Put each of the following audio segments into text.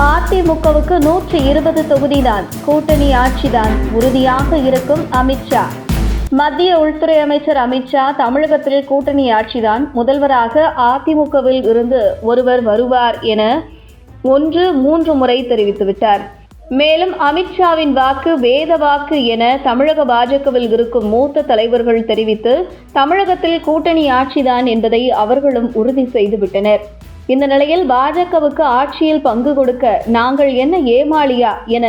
அதிமுகவுக்கு 120 தொகுதிதான், கூட்டணி ஆட்சிதான் உறுதியாக இருக்கும் அமித்ஷா. மத்திய உள்துறை அமைச்சர் அமித்ஷா தமிழகத்தில் கூட்டணி ஆட்சிதான், முதல்வராக அதிமுகவில் இருந்து ஒருவர் வருவார் என 3 முறை தெரிவித்துவிட்டார். மேலும் அமித்ஷாவின் வாக்கு வேத வாக்கு என தமிழக பாஜகவில் இருக்கும் மூத்த தலைவர்கள் தெரிவித்து தமிழகத்தில் கூட்டணி ஆட்சிதான் என்பதை அவர்களும் உறுதி செய்துவிட்டனர். இந்த நிலையில் பாஜகவுக்கு ஆட்சியில் பங்கு கொடுக்க நாங்கள் என்ன ஏமாளியா என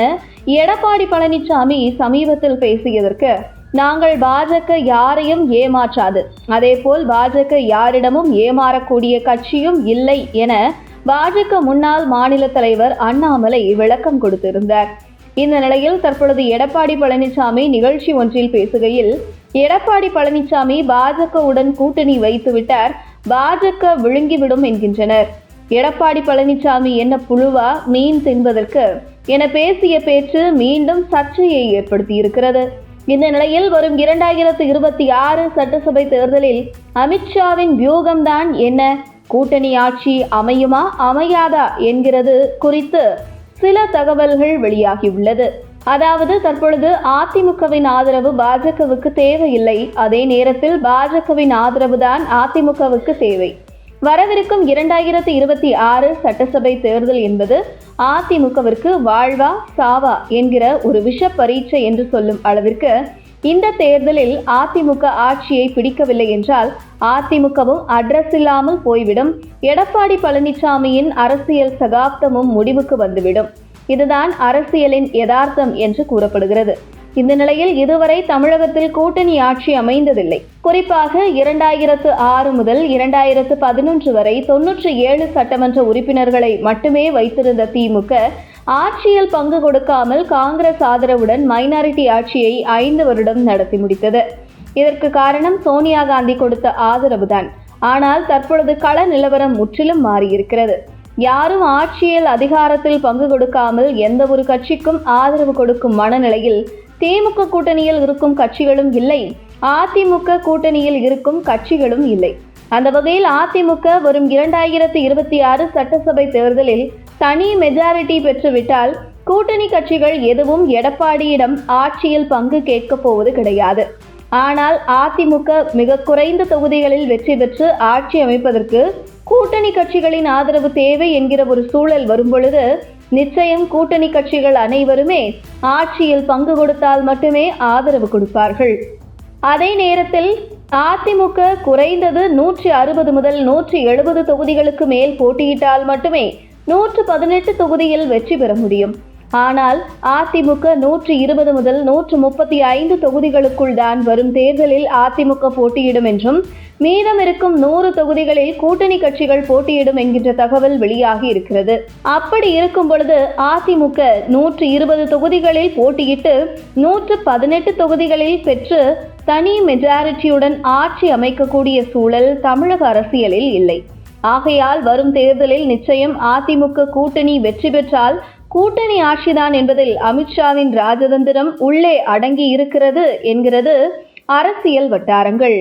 எடப்பாடி பழனிசாமி சமீபத்தில் பேசியதற்கு, நாங்கள் பாஜக யாரையும் ஏமாற்றாது, அதேபோல் பாஜக யாரிடமும் ஏமாறக்கூடிய கட்சியும் இல்லை என பாஜக முன்னாள் மாநில தலைவர் அண்ணாமலை விளக்கம் கொடுத்திருந்தார். இந்த நிலையில் தற்பொழுது எடப்பாடி பழனிசாமி நிகழ்ச்சி ஒன்றில் பேசுகையில், எடப்பாடி பழனிசாமி பாஜகவுடன் கூட்டணி வைத்துவிட்டார், பாஜக விழுங்கிவிடும் என்கின்றனர். எடப்பாடி பழனிசாமி என்ன புழுவா மீன் தின்பதற்கு என பேசிய பேச்சு மீண்டும் சர்ச்சையை ஏற்படுத்தியிருக்கிறது. இந்த நிலையில் வரும் 2026 சட்டசபை தேர்தலில் அமித்ஷாவின் வியூகம்தான் என்ன, கூட்டணி ஆட்சி அமையுமா அமையாதா என்கிறது குறித்து சில தகவல்கள் வெளியாகியுள்ளது. அதாவது தற்பொழுது அதிமுகவின் ஆதரவு பாஜகவுக்கு தேவையில்லை, அதே நேரத்தில் பாஜகவின் ஆதரவுதான் அதிமுகவுக்கு தேவை. வரவிருக்கும் 2026 சட்டசபை தேர்தல் என்பது அதிமுகவிற்கு வாழ்வா சாவா என்கிற ஒரு விஷ பரீட்சை என்று சொல்லும் அளவிற்கு இந்த தேர்தலில் அதிமுக ஆட்சியை பிடிக்கவில்லை என்றால் அதிமுகவும் அட்ரஸ் இல்லாமல் போய்விடும். எடப்பாடி பழனிசாமியின் அரசியல் சகாப்தமும் முடிவுக்கு வந்துவிடும். இதுதான் அரசியலின் யதார்த்தம் என்று கூறப்படுகிறது. இந்த நிலையில் இதுவரை தமிழகத்தில் கூட்டணி ஆட்சி அமைந்ததில்லை. குறிப்பாக 2006 முதல் 2011 வரை 97 சட்டமன்ற உறுப்பினர்களை மட்டுமே வைத்திருந்த திமுக ஆட்சியில் பங்கு கொடுக்காமல் காங்கிரஸ் ஆதரவுடன் மைனாரிட்டி ஆட்சியை 5 வருடம் நடத்தி முடித்தது. இதற்கு காரணம் சோனியா காந்தி கொடுத்த ஆதரவுதான். ஆனால் தற்பொழுது கள நிலவரம் முற்றிலும் மாறியிருக்கிறது. யாரும் ஆட்சியில் அதிகாரத்தில் பங்கு கொடுக்காமல் எந்த ஒரு கட்சிக்கும் ஆதரவு கொடுக்கும் மனநிலையில் திமுக கூட்டணியில் இருக்கும் கட்சிகளும் இல்லை, அதிமுக கூட்டணியில் இருக்கும் கட்சிகளும் இல்லை. அந்த வகையில் அதிமுக வரும் 2026 சட்டசபை தேர்தலில் தனி மெஜாரிட்டி பெற்றுவிட்டால் கூட்டணி கட்சிகள் எதுவும் எடப்பாடியிடம் ஆட்சியில் பங்கு கேட்கப் போவது கிடையாது. ஆனால் அதிமுக மிக குறைந்த தொகுதிகளில் வெற்றி பெற்று ஆட்சி அமைப்பதற்கு கூட்டணி கட்சிகளின் ஆதரவு தேவை என்கிற ஒரு சூழல் வரும்பொழுது நிச்சயம் கூட்டணி கட்சிகள் அனைவருமே ஆட்சியில் பங்கு கொடுத்தால் மட்டுமே ஆதரவு கொடுப்பார்கள். அதே நேரத்தில் அதிமுக குறைந்தது 160 முதல் 170 தொகுதிகளுக்கு மேல் போட்டியிட்டால் மட்டுமே 118 தொகுதியில் வெற்றி பெற முடியும். ஆனால் அதிமுக 120 முதல் 135 தொகுதிகளுக்குள் தான் வரும் தேர்தலில் அதிமுக போட்டியிடும் என்றும், மீதம் இருக்கும் 100 தொகுதிகளில் கூட்டணி கட்சிகள் போட்டியிடும் என்கின்ற தகவல் வெளியாகி இருக்கிறது. அப்படி இருக்கும் பொழுது அதிமுக 120 தொகுதிகளில் போட்டியிட்டு 118 தொகுதிகளில் பெற்று தனி மெஜாரிட்டியுடன் ஆட்சி அமைக்கக்கூடிய சூழல் தமிழக அரசியலில் இல்லை. ஆகையால் வரும் தேர்தலில் நிச்சயம் அதிமுக கூட்டணி வெற்றி பெற்றால் கூட்டணி ஆட்சிதான் என்பதில் அமித்ஷாவின் ராஜதந்திரம் உள்ளே அடங்கி இருக்கிறது என்கிறது அரசியல் வட்டாரங்கள்.